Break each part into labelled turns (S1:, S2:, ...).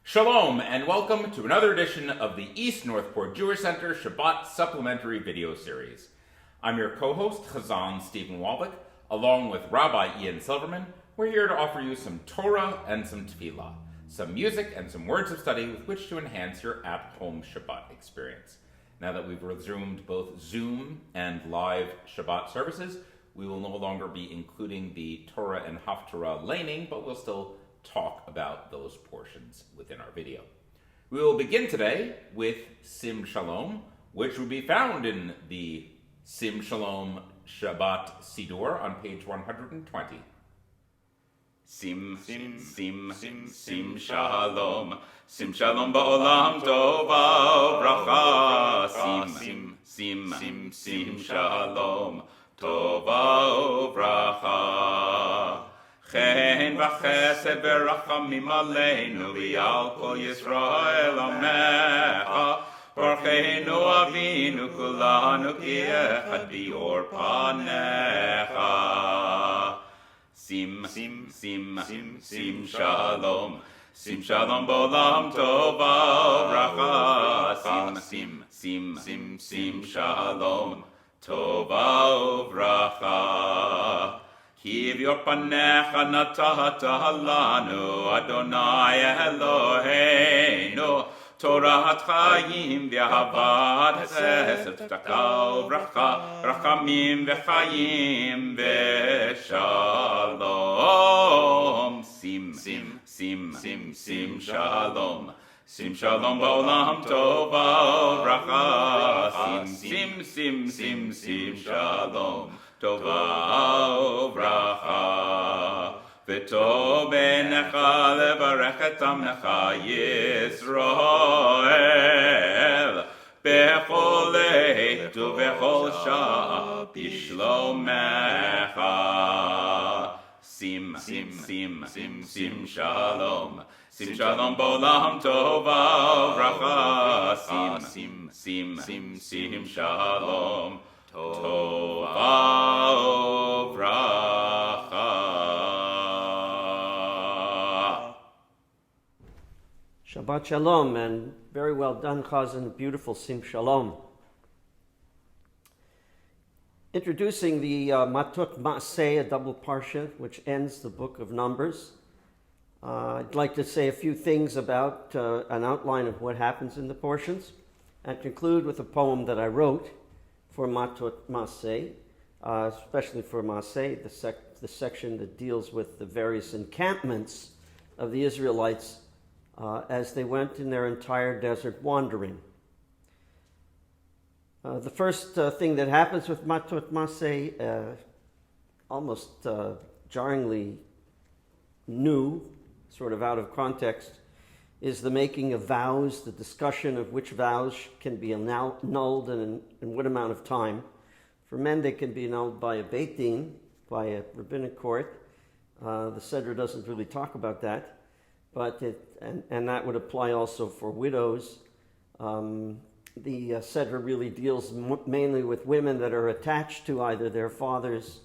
S1: Shalom, and welcome to another edition of the East Northport Jewish Center Shabbat Supplementary video series. I'm your co-host, Chazan Stephen Wallach, along with Rabbi Ian Silverman. We're here to offer you some Torah and some Tefillah, some music and some words of study with which to enhance your at-home Shabbat experience. Now that we've resumed both Zoom and live Shabbat services, we will no longer be including the Torah and Haftara laning, but we'll still talk about those portions within our video. We will begin today with Sim Shalom, which will be found in the Sim Shalom Shabbat Siddur on page 120.
S2: Sim Shalom, Sim Shalom ba'olam tova bracha. Sim Shalom tova bracha. Chen v'chesed v'rachamim aleinu v'al kol Yisrael amecha. Barucheinu avinu kulanu ki echad bior panecha. Sim Shalom, Sim Shalom b'olam tova bracha. Sim Shalom tova bracha. Kiv your panecha natata lanu Adonai Eloheinu Torah chayim v'ahavat chesed v'takal bracha rachamim v'chayim v'shalom. Sim Shalom, Sim Shalom ba'olam tova bracha. Sim Shalom tova bracha. V'tov b'necha levarech et amnecha Yisrael b'chol leit u'b'chol sha'a b'shlomecha. Sim Shalom, Sim Shalom b'olam tova bracha. Sim Shalom tova bracha.
S3: Shabbat Shalom, and very well done, Chazan. Beautiful Sim Shalom. Introducing the Matot-Masei, a double parashiyot, which ends the book of Numbers. I'd like to say a few things about an outline of what happens in the portions, and conclude with a poem that I wrote for Matot-Masei, especially for Masei, the section that deals with the various encampments of the Israelites as they went in their entire desert wandering. The first thing that happens with Matot-Masei, almost jarringly new, sort of out of context, is the making of vows, the discussion of which vows can be annulled and in what amount of time. For men, they can be annulled by a Beit Din, by a rabbinic court. The Sedra doesn't really talk about that, but and that would apply also for widows. The Sedra really deals mainly with women that are attached to either their fathers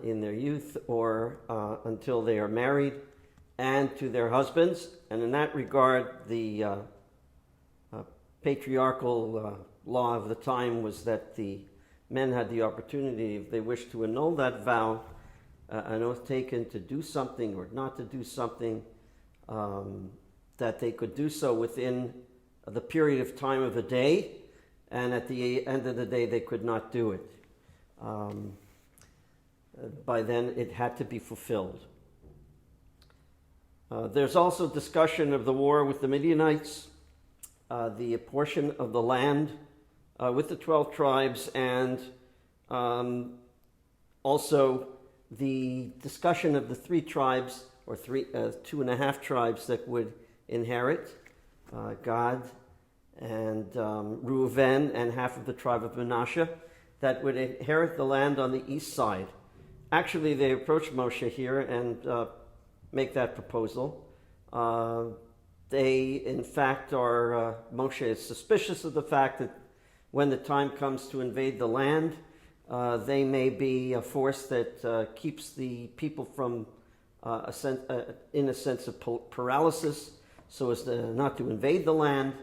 S3: in their youth or until they are married, and to their husbands. And in that regard, the patriarchal law of the time was that the men had the opportunity, if they wished to annul that vow, an oath taken to do something or not to do something, that they could do so within the period of time of the day, and at the end of the day they could not do it. By then it had to be fulfilled. There's also discussion of the war with the Midianites, the portion of the land with the 12 tribes, and also the discussion of the 3 tribes, or 2.5 tribes that would inherit, Gad and Reuven and half of the tribe of Manasseh, that would inherit the land on the east side. Actually, they approached Moshe here and make that proposal. They, in fact, are, Moshe is suspicious of the fact that when the time comes to invade the land, they may be a force that keeps the people from, in a sense of paralysis. so as not to invade the land,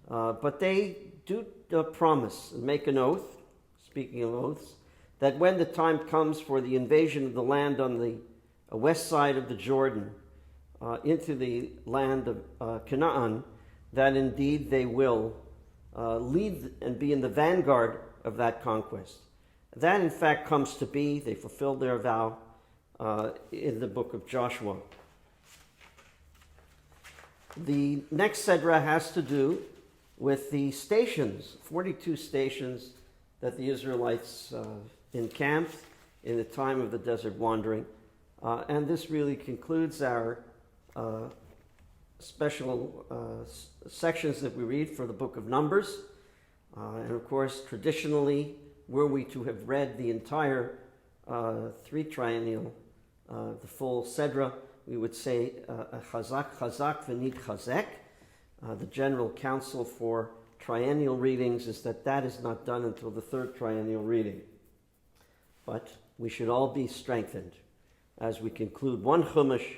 S3: but they do promise and make an oath, speaking of oaths, that when the time comes for the invasion of the land on the west side of the Jordan into the land of Canaan, that indeed they will lead and be in the vanguard of that conquest. That in fact comes to be. They fulfilled their vow in the book of Joshua. The next Sedra has to do with the stations, 42 stations that the Israelites encamped in the time of the desert wandering. And this really concludes our special sections that we read for the book of Numbers. And of course, traditionally, were we to have read the entire three triennial, the full Sedra, we would say Chazak, Chazak, V'nid Chazek. The general counsel for triennial readings is that is not done until the third triennial reading. But we should all be strengthened as we conclude one Chumash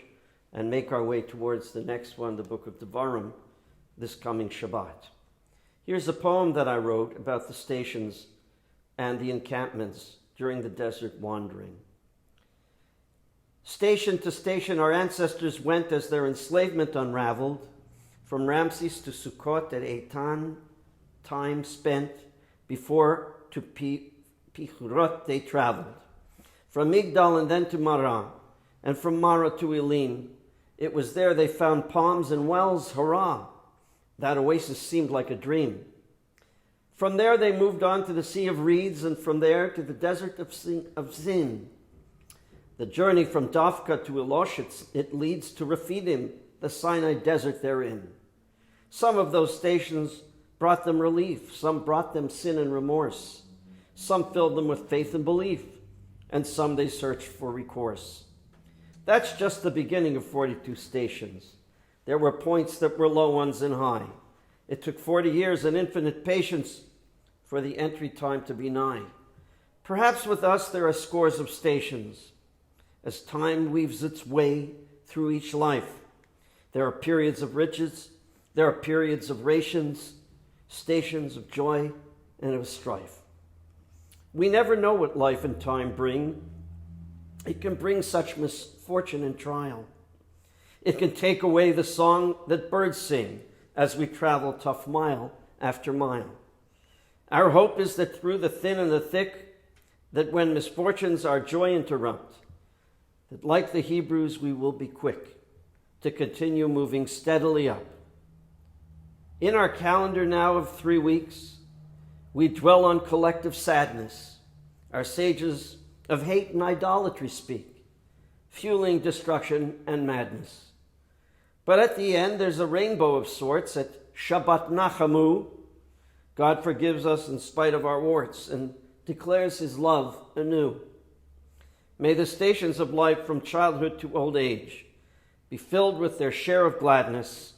S3: and make our way towards the next one, the book of Devarim, this coming Shabbat. Here's a poem that I wrote about the stations and the encampments during the desert wandering. Station to station our ancestors went as their enslavement unraveled. From Ramses to Sukkot at Eitan, time spent before to Pichurot they traveled. From Migdal and then to Marah, and from Marah to Elim. It was there they found palms and wells, hurrah! That oasis seemed like a dream. From there they moved on to the Sea of Reeds, and from there to the desert of Zin. The journey from Dafka to Elosh, it leads to Rephidim, the Sinai desert therein. Some of those stations brought them relief, some brought them sin and remorse. Some filled them with faith and belief, and some they searched for recourse. That's just the beginning of 42 stations. There were points that were low ones and high. It took 40 years and infinite patience for the entry time to be nigh. Perhaps with us there are scores of stations. As time weaves its way through each life, there are periods of riches, there are periods of rations, stations of joy and of strife. We never know what life and time bring. It can bring such misfortune and trial. It can take away the song that birds sing as we travel tough mile after mile. Our hope is that through the thin and the thick, that when misfortunes our joy interrupt, that like the Hebrews we will be quick to continue moving steadily up. In our calendar now of 3 weeks, we dwell on collective sadness. Our sages of hate and idolatry speak, fueling destruction and madness. But at the end, there's a rainbow of sorts at Shabbat Nachamu. God forgives us in spite of our warts and declares his love anew. May the stations of life from childhood to old age be filled with their share of gladness.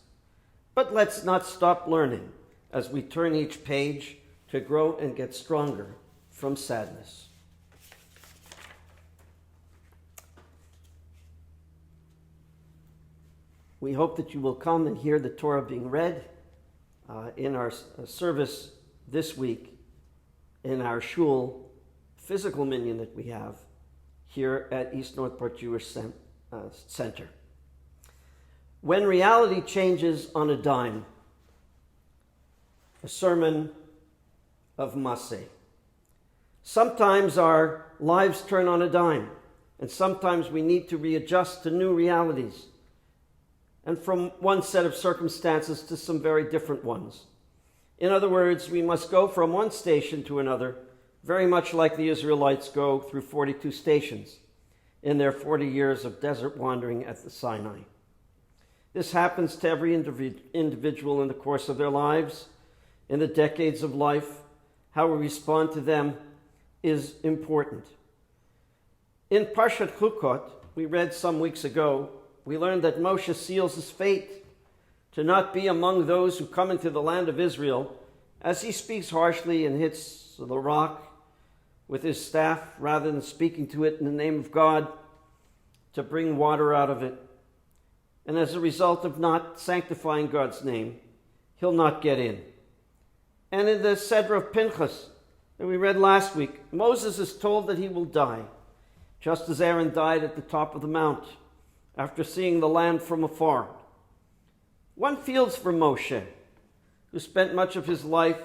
S3: But let's not stop learning as we turn each page to grow and get stronger from sadness. We hope that you will come and hear the Torah being read in our service this week in our shul physical minyan that we have here at East Northport Jewish Center. When reality changes on a dime, a sermon of Masei. Sometimes our lives turn on a dime, and sometimes we need to readjust to new realities, and from one set of circumstances to some very different ones. In other words, we must go from one station to another, very much like the Israelites go through 42 stations in their 40 years of desert wandering at the Sinai. This happens to every individual in the course of their lives, in the decades of life. How we respond to them is important. In Parshat Chukot, we read some weeks ago, we learned that Moshe seals his fate to not be among those who come into the land of Israel as he speaks harshly and hits the rock with his staff rather than speaking to it in the name of God to bring water out of it. and as a result of not sanctifying God's name, he'll not get in. And in the Seder of Pinchas that we read last week, Moses is told that he will die, just as Aaron died at the top of the mount after seeing the land from afar. One feels for Moshe, who spent much of his life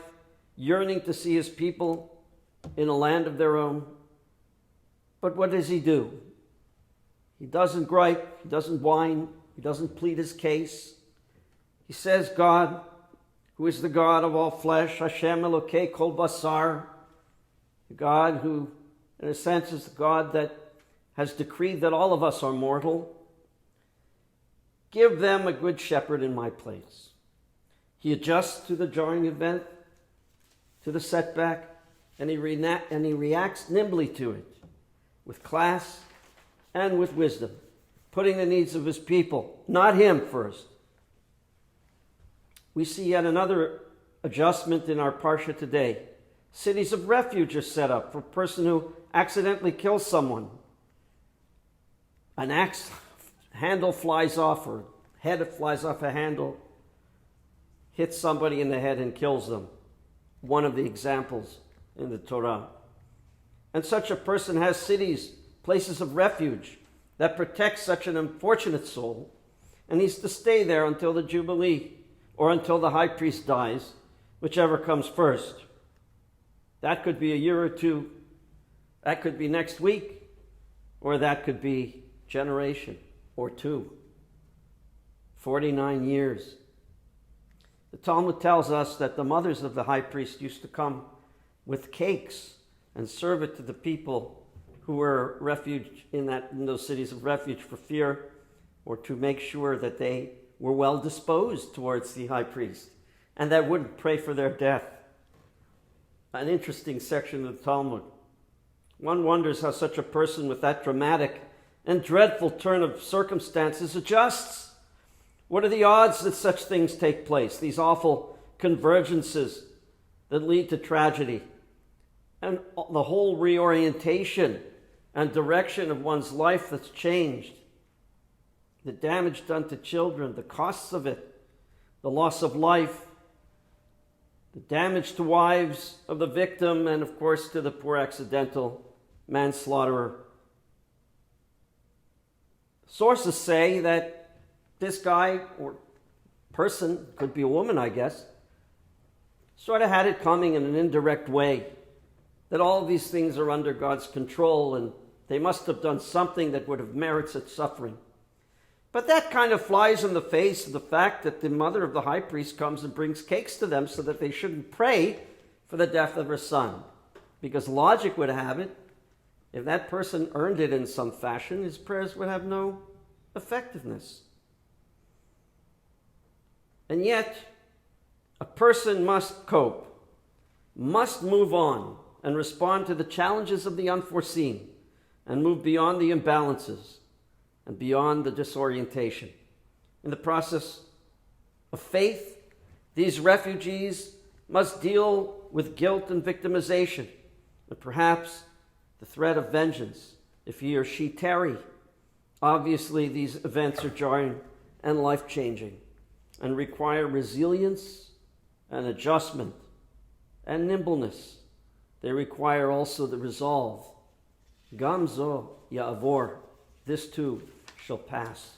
S3: yearning to see his people in a land of their own. But what does he do? He doesn't gripe, he doesn't whine, he doesn't plead his case. He says, God, who is the God of all flesh, Hashem Elokei Kol Basar, the God who, in a sense, is the God that has decreed that all of us are mortal, give them a good shepherd in my place. He adjusts to the jarring event, to the setback, and he reacts nimbly to it, with class and with wisdom, putting the needs of his people, not him first. We see yet another adjustment in our parsha today. Cities of refuge are set up for a person who accidentally kills someone. An axe handle flies off, or head flies off a handle, hits somebody in the head and kills them. One of the examples in the Torah. And such a person has cities, places of refuge, that protect such an unfortunate soul, and he's to stay there until the Jubilee, or until the high priest dies, whichever comes first. That could be a year or two, that could be next week, or that could be generation or two. 49 years. The Talmud tells us that the mothers of the high priest used to come with cakes and serve it to the people who were refuge in those cities of refuge for fear, or to make sure that they were well disposed towards the high priest and that wouldn't pray for their death. An interesting section of the Talmud. One wonders how such a person with that dramatic and dreadful turn of circumstances adjusts. What are the odds that such things take place, these awful convergences that lead to tragedy, and the whole reorientation and direction of one's life that's changed, the damage done to children, the costs of it, the loss of life, the damage to wives of the victim, and of course to the poor accidental manslaughterer. Sources say that this guy, or person, could be a woman, I guess, sort of had it coming in an indirect way, that all of these things are under God's control and they must have done something that would have merited such suffering. But that kind of flies in the face of the fact that the mother of the high priest comes and brings cakes to them so that they shouldn't pray for the death of her son. Because logic would have it, if that person earned it in some fashion, his prayers would have no effectiveness. And yet, a person must cope, must move on and respond to the challenges of the unforeseen and move beyond the imbalances and beyond the disorientation. In the process of faith, these refugees must deal with guilt and victimization, and perhaps the threat of vengeance if he or she tarry. Obviously, these events are jarring and life-changing and require resilience and adjustment and nimbleness. They require also the resolve. Gamzo ya'avor, this too shall pass.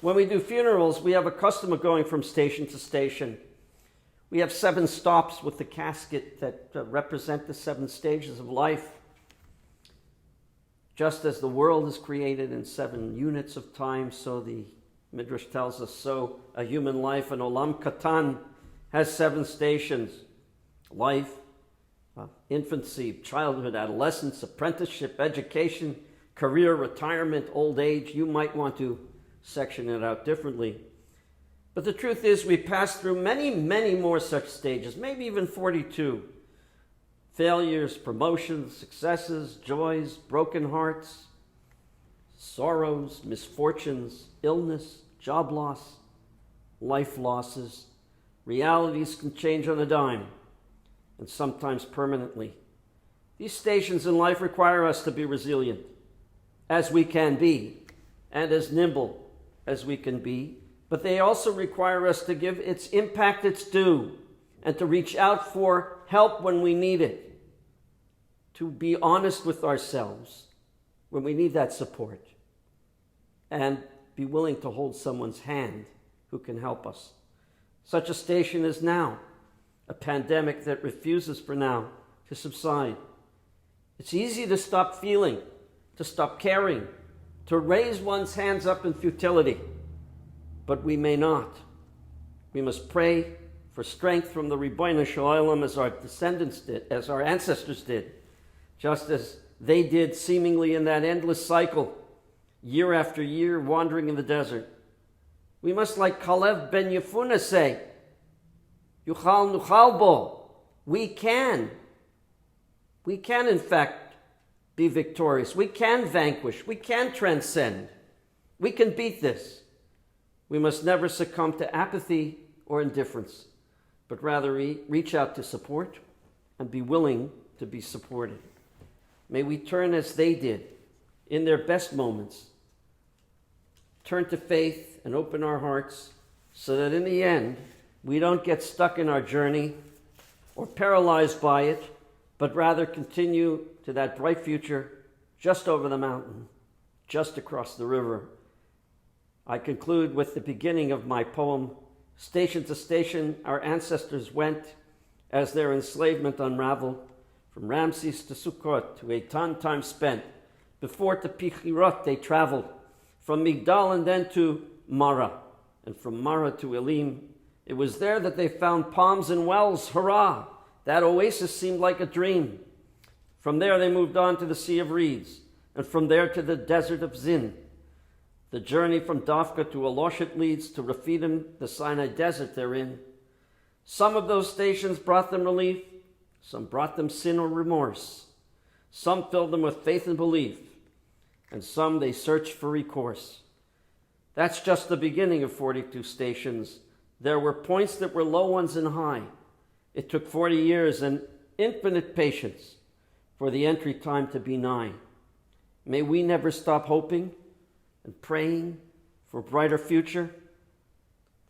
S3: When we do funerals, we have a custom of going from station to station. We have 7 stops with the casket that represent the 7 stages of life. Just as the world is created in 7 units of time, so the Midrash tells us, so a human life, an olam katan, has 7 stations. Life, infancy, childhood, adolescence, apprenticeship, education, career, retirement, old age. You might want to section it out differently. But the truth is, we pass through many, many more such stages, maybe even 42. Failures, promotions, successes, joys, broken hearts, sorrows, misfortunes, illness, job loss, life losses. Realities can change on a dime, and sometimes permanently. These stations in life require us to be resilient, as we can be, and as nimble as we can be, but they also require us to give its impact its due and to reach out for help when we need it, to be honest with ourselves when we need that support, and be willing to hold someone's hand who can help us. Such a station is now, a pandemic that refuses for now to subside. It's easy to stop feeling, to stop caring, to raise one's hands up in futility, but we may not. We must pray for strength from the Ribono Shel Olam as our descendants did, as our ancestors did, just as they did seemingly in that endless cycle, year after year, wandering in the desert. We must, like Kalev ben Yefuna, say, Yuchal nuchal bo. We can, in fact, be victorious. We can vanquish. We can transcend. We can beat this. We must never succumb to apathy or indifference, but rather reach out to support and be willing to be supported. May we turn as they did in their best moments, turn to faith and open our hearts so that in the end, we don't get stuck in our journey or paralyzed by it, but rather continue to that bright future just over the mountain, just across the river. I conclude with the beginning of my poem. Station to station, our ancestors went as their enslavement unraveled. From Ramses to Sukkot, to Eitan time spent. Before to Pichirot they traveled. From Migdal and then to Mara. And from Mara to Elim. It was there that they found palms and wells. Hurrah! That oasis seemed like a dream. From there they moved on to the Sea of Reeds. And from there to the desert of Zin. The journey from Dafka to Eloshet leads to Rephidim, the Sinai desert therein. Some of those stations brought them relief. Some brought them sin or remorse. Some filled them with faith and belief. And some they searched for recourse. That's just the beginning of 42 stations. There were points that were low ones and high. It took 40 years and infinite patience for the entry time to be nigh. May we never stop hoping and praying for a brighter future,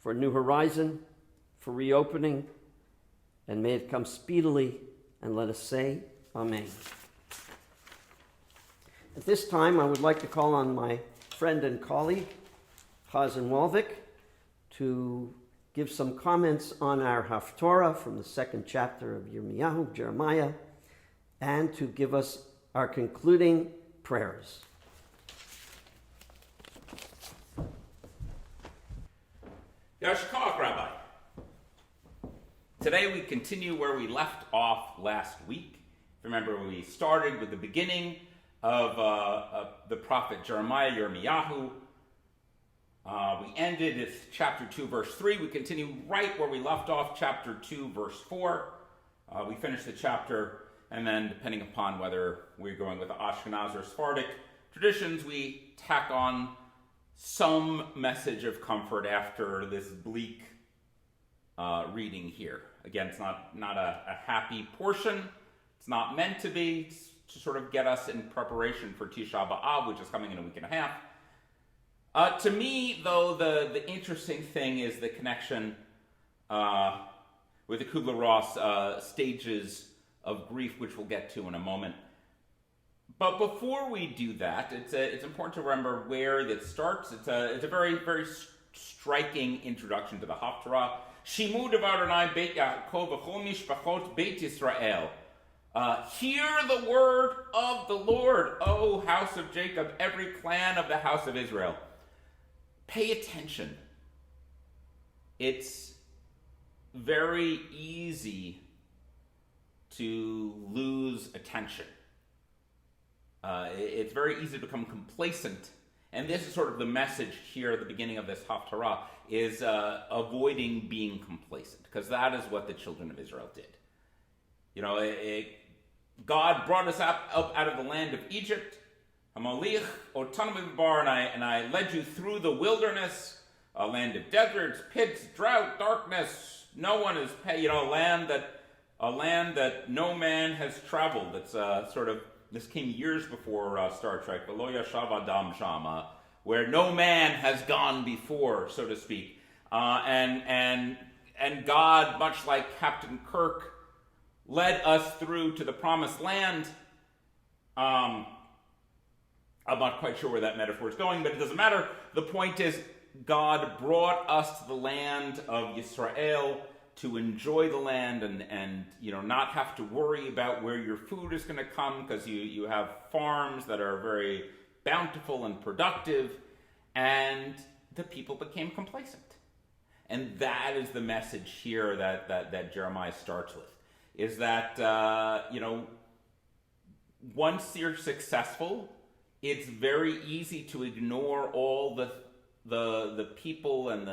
S3: for a new horizon, for reopening, and may it come speedily, and let us say, Amen. At this time, I would like to call on my friend and colleague, Chazan Walvik, to give some comments on our Haftara from the second chapter of Yirmiyahu, Jeremiah, and to give us our concluding prayers.
S1: Yashkach, Rabbi. Today we continue where we left off last week. Remember, we started with the beginning of the prophet Jeremiah, Yirmiyahu. We ended at chapter 2, verse 3. We continue right where we left off, chapter 2, verse 4. We finished the chapter, and then depending upon whether we're going with the Ashkenaz or Sephardic traditions, we tack on some message of comfort after this bleak reading here. Again, it's not a happy portion. It's not meant to be. It's to sort of get us in preparation for Tisha B'Av, which is coming in a week and a half. To me, though, the interesting thing is the connection with the Kubler-Ross stages of grief, which we'll get to in a moment. But before we do that, it's important to remember where it starts. It's a very, very striking introduction to the Haftara. Shimu devar Adonai Beit Yaakov v'chol mishpachot Beit Yisrael. Hear the word of the Lord, O house of Jacob, every clan of the house of Israel. Pay attention. It's very easy to lose attention. It's very easy to become complacent. And this is sort of the message here at the beginning of this Haftara, is avoiding being complacent, because that is what the children of Israel did. You know, God brought us up out of the land of Egypt, and I led you through the wilderness, a land of deserts, pits, drought, darkness. No one is, a land that no man has traveled. It's this came years before Star Trek. V'lo yashav adam shama, where no man has gone before, so to speak. And God, much like Captain Kirk, led us through to the promised land. I'm not quite sure where that metaphor is going, but it doesn't matter. The point is, God brought us to the land of Yisrael to enjoy the land and not have to worry about where your food is going to come, because you have farms that are very bountiful and productive, and the people became complacent. And that is the message here that Jeremiah starts with, is that, once you're successful, it's very easy to ignore all the people and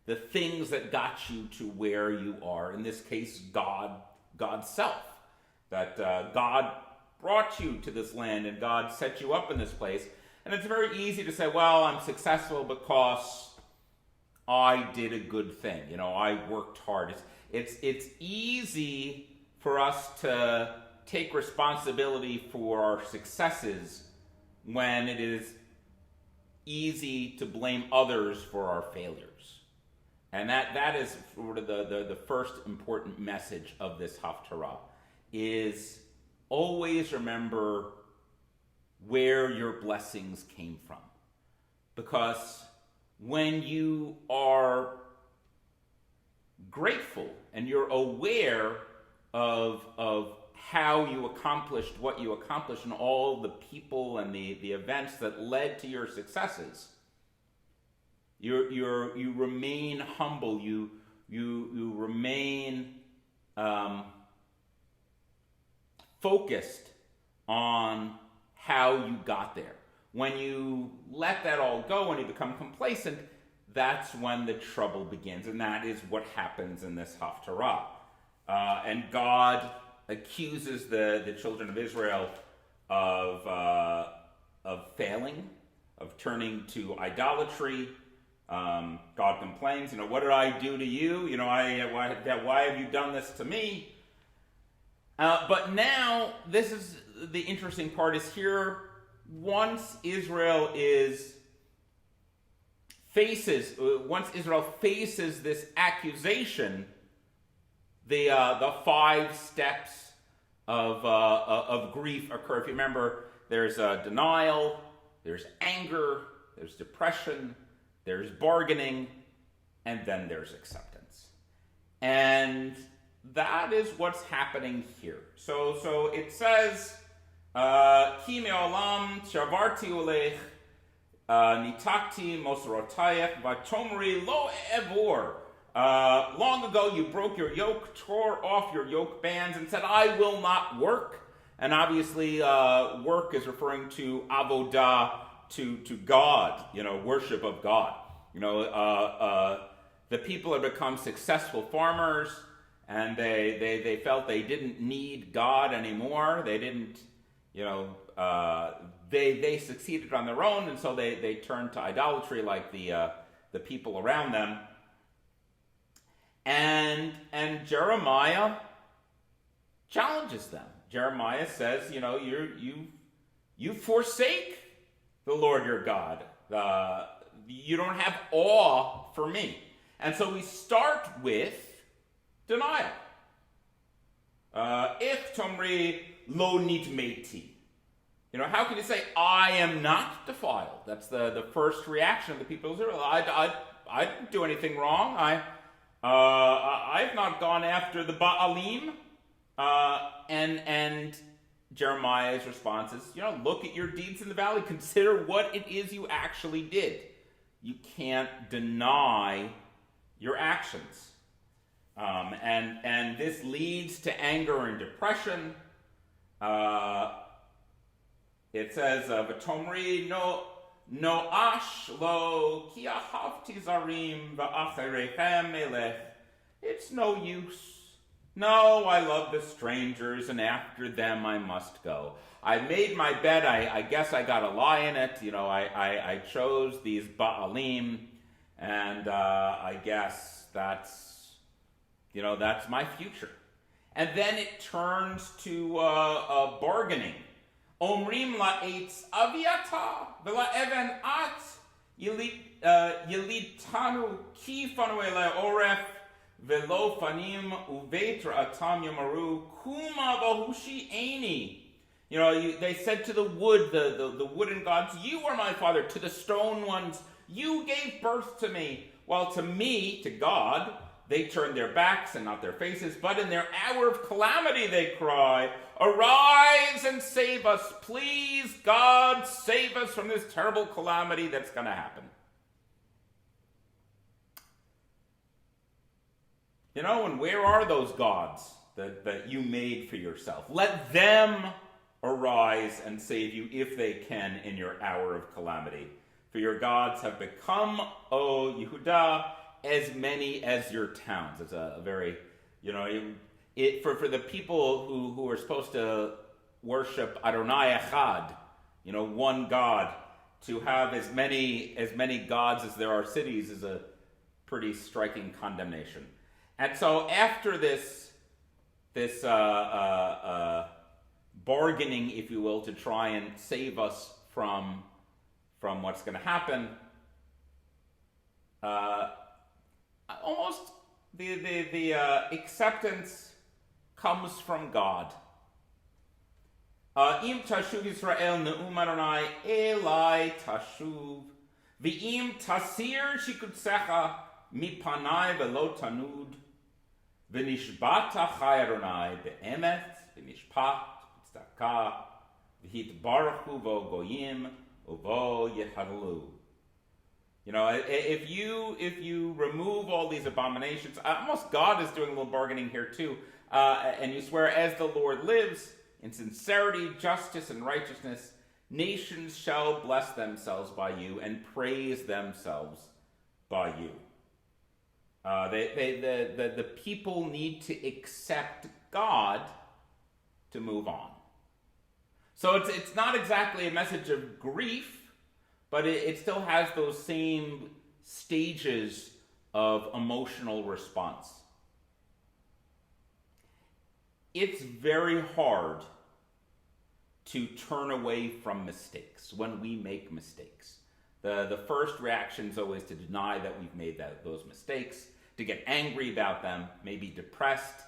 S1: the things that got you to where you are. In this case, God's self. That God brought you to this land and God set you up in this place. And it's very easy to say, well, I'm successful because I did a good thing. I worked hard. It's easy for us to take responsibility for our successes when it is easy to blame others for our failures. And that is sort of the first important message of this Haftara, is always remember where your blessings came from. Because when you are grateful and you're aware of how you accomplished what you accomplished and all the people and the events that led to your successes, you remain humble. You remain focused on how you got there. When you let that all go and you become complacent, that's when the trouble begins, and that is what happens in this Haftara. And God accuses the children of Israel of failing, of turning to idolatry. God complains, what did I do to you? Why have you done this to me? But now, this is the interesting part, is here, once Israel faces this accusation, the 5 steps of grief occur. If you remember, there's denial, there's anger, there's depression, there's bargaining, and then there's acceptance. And that is what's happening here. So it says, Ki me'olam shavarti ulech nitakti mosorotayech vatomri lo evor. Long ago you broke your yoke, tore off your yoke bands, and said, I will not work. And obviously work is referring to avodah, to God, worship of God. The people had become successful farmers, and they felt they didn't need God anymore. They didn't, they succeeded on their own, and so they turned to idolatry like the people around them. And Jeremiah challenges them. Jeremiah says, you forsake the Lord your God. You don't have awe for me. And so we start with denial. If tomri lo nitmeti. How can you say, I am not defiled? That's the first reaction of the people of Israel. I didn't do anything wrong. I've not gone after the Baalim. And Jeremiah's response is, look at your deeds in the valley. Consider what it is you actually did. You can't deny your actions. And this leads to anger and depression. It says, V'tomri no ash lo ki ahavti zarim v'acherechem melech. It's no use. No, I love the strangers, and after them I must go. I made my bed. I guess I got to lie in it. I chose these Baalim, and I guess that's my future. And then it turns to bargaining. Omrim la'etz aviata v'la'even at yelitanu kifanu ele oref velo fanim uvetra atam yamaru kuma vahushi eni. They said to the wood, the wooden gods, you are my father. To the stone ones, you gave birth to me. While to me, to God, they turn their backs and not their faces. But in their hour of calamity they cry, arise and save us. Please, God, save us from this terrible calamity that's going to happen. And where are those gods that you made for yourself? Let them arise and save you if they can in your hour of calamity. For your gods have become, O Yehuda, as many as your towns. It's a very, for the people who are supposed to worship Adonai Echad, one God, to have as many gods as there are cities is a pretty striking condemnation. And so after this bargaining, if you will, to try and save us from what's going to happen, almost the acceptance comes from God. Im tashuv Yisrael ne'um Adonai elai tashuv v'im tasir shikutsecha mipanai velo tanud v'nishbata chai Adonai be'emet v'mishpat v'tzedakah v'hitbaruchu vo goyim uvo yehadlu. If you remove all these abominations, almost God is doing a little bargaining here too, and you swear, as the Lord lives, in sincerity, justice, and righteousness, nations shall bless themselves by you and praise themselves by you. The people need to accept God to move on. So it's not exactly a message of grief, but it still has those same stages of emotional response. It's very hard to turn away from mistakes when we make mistakes. The first reaction is always to deny that we've made those mistakes, to get angry about them, maybe depressed,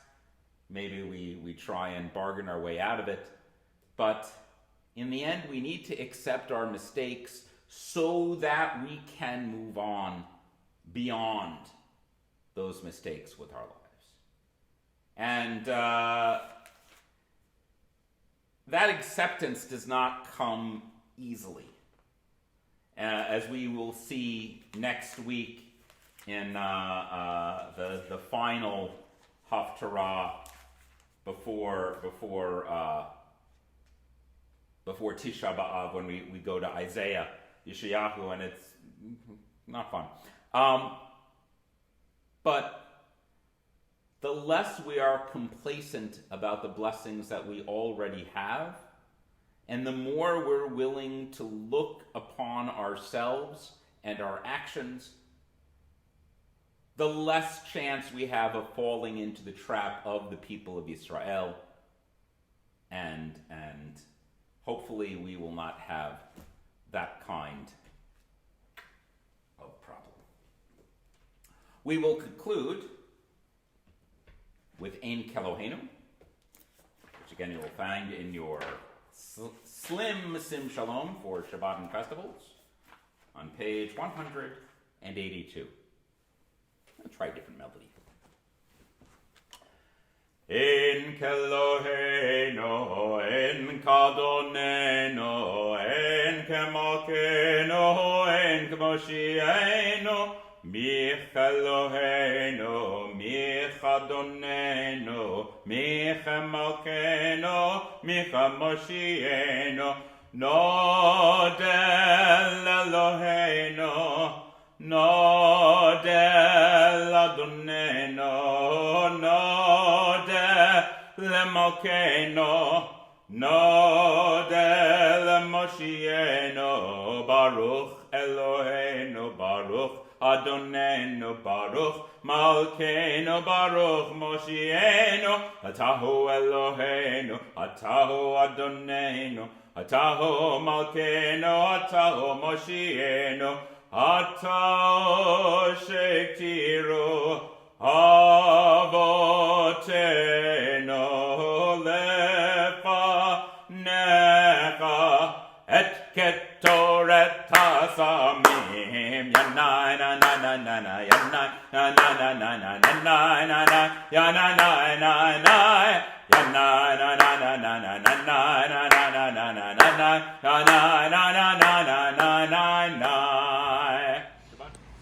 S1: maybe we try and bargain our way out of it. But in the end, we need to accept our mistakes so that we can move on beyond those mistakes with our lives. And that acceptance does not come easily. As we will see next week in the final Haftara before Tisha B'Av, when we go to Isaiah, Yeshayahu, and it's not fun. But the less we are complacent about the blessings that we already have, and the more we're willing to look upon ourselves and our actions, the less chance we have of falling into the trap of the people of Israel, and hopefully we will not have that kind of problem. We will conclude with Keloheinu, which again you will find in your slim Sim Shalom for Shabbat and festivals on page 182. Let's try a different melody. En Keloheinu, en Kadonenu, en Kemalkeinu, en Kemoshienu, mi Keloheinu, mi Kadonenu, mi Kemalkeinu, mi Kemoshienu, Nodel Eloheinu, Nodel Adonenu, Nodel Lemalkeinu, Nodel Moshienu, Baruch Eloheinu, Baruch Adonenu, Baruch Malkeinu, Baruch Moshienu, Atahu Eloheinu, Atahu Adonenu, Atahu Malkeinu, Atahu Moshienu, Atahu Shektiru, Avotenu Lefanecha, Et Ketoret Hasamim, Yanai, na na na na na, Yanai, na na na na na, Yanai, na na, Yanai, na na na, Yanai, na na na na na, Yanai, na na na na na, Yanai, na na na na na na.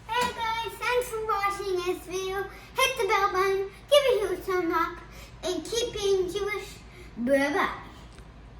S4: Hey guys, thanks for watching this video. Hit the bell button, give it a huge thumbs up, and keep being Jewish. Bye bye.